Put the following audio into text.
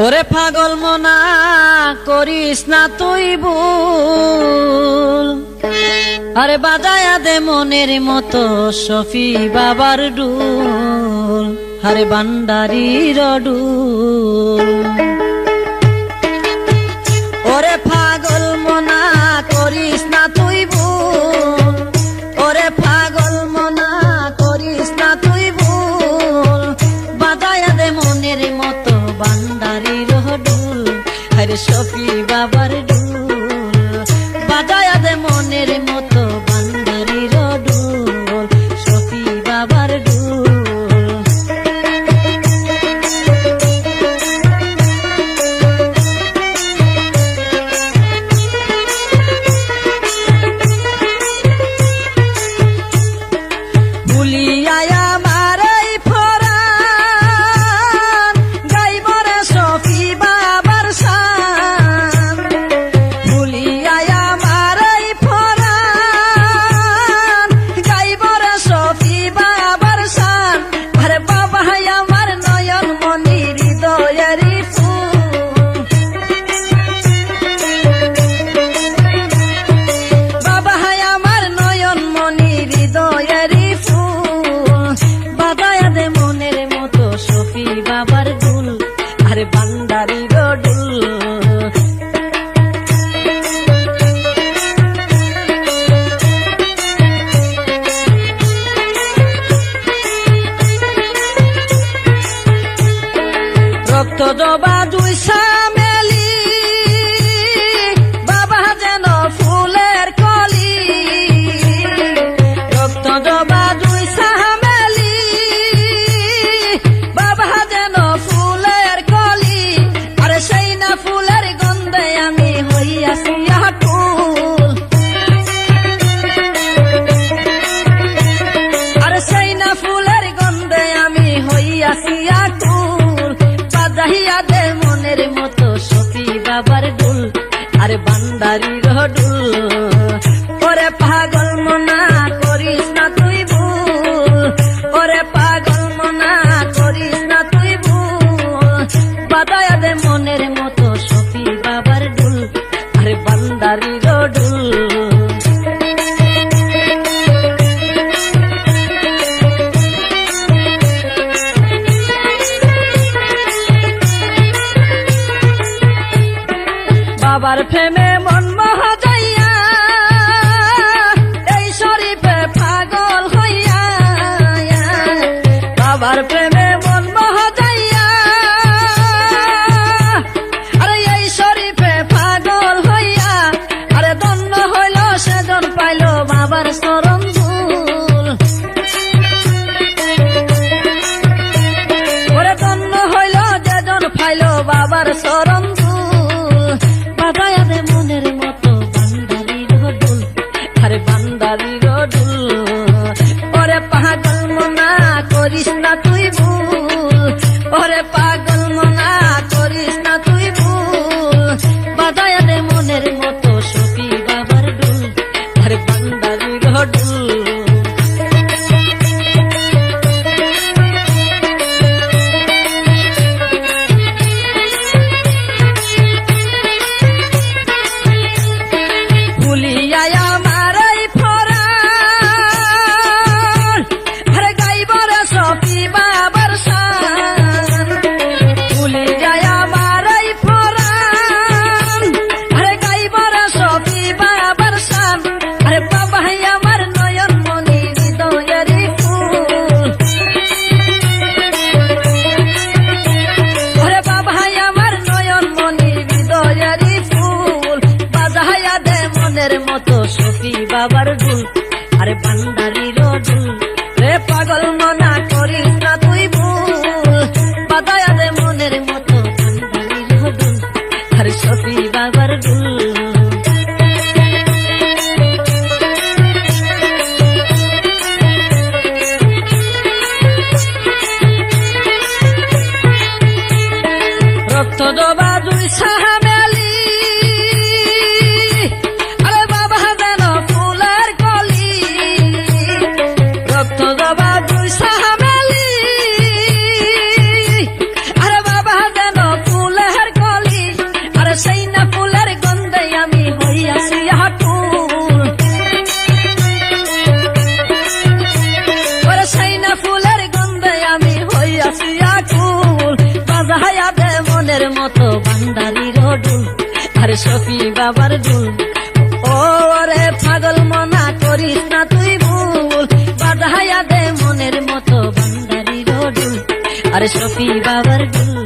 ওরে পাগল মনা করিস না তুই ভুল, আরে বাজায়া দে মনের মতো শফি বাবার ডুল, আরে ভান্ডারির ডুল। ওরে পাগল মনা করিস না তুই ভুল, ওরে পাগল মনা করিস না তুই ভুল, বাজায়া দে মনের মতো ভান্ডারির ডুল, আরে শফি বাবার ডুল, বাজায়া দে মনের মতো ভান্ডারির ডুল, শফি বাবার ডুল। বাবার ডুল, আরে ভান্ডারির ডুল। রক্ত জবা দুই সামেলি, বাবা যেন ফুলের কলি, রক্ত জবা দুই সামেলি, বাবা যেন ফুলের কলি, আরে সেই না ফুলের গন্ধে আমি হইয়াছি আকুল, আরে সেই না ফুলের গন্ধে আমি হইয়াছি আকুল, বাজাইয়া দে মনের মতো শফি বাবার ডুল, আরে ভান্ডারির ডুল। ওরে পাগল মনা করিস না তুই ভুল, ওরে পাগল মনা করিস না তুই ভুল, বাজাইয়া দে মনের মতো শফি বাবার ডুল, আরে ভান্ডারির ডুল। বাবার প্রেমে মন মহা যাইয়া, এই শরীফে পাগল হইয়া, বাবার প্রেমে মন মহা যাইয়া, আরে এই শরীফে পাগল হইয়া, আরে ধন্য হইল সেজন পাইল বাবার চরণ ধুল, ওরে ধন্য হইল যেজন পাইল বাবার চরণ ধুল, বাজায়া দে মনের মতো ভান্ডারির ডুল, আরে ভান্ডারির ডুল। ওরে পাগল মনা করিস না তুই ভুল, ওরে পাগল মনা করিস না তুই ভুল, বাজায়া দে মনের মতো শফি বাবার ডুল, আরে ভান্ডারির ডুল। মতো শফি বাবার ডুল, আরে ভান্ডারির ডুল, রে পাগল মনা করিস না তুই ভুল, বাজায়া দে মনের মতো ভান্ডারির ডুল, আরে শফি বাবার ডুল। রক্ত জবা দুই সামেলি, আরে বাবা যেন ফুলের কলি, রক্ত জবা দুই সামেলি, আরে বাবা যেন ফুলের আরে শফি বাবার দুল। ও রে পাগল মনা করিস না তুই ভুল, বাজাইয়া দে মনের মতো ভান্ডারির দুল, আরে শফি বাবার দুল।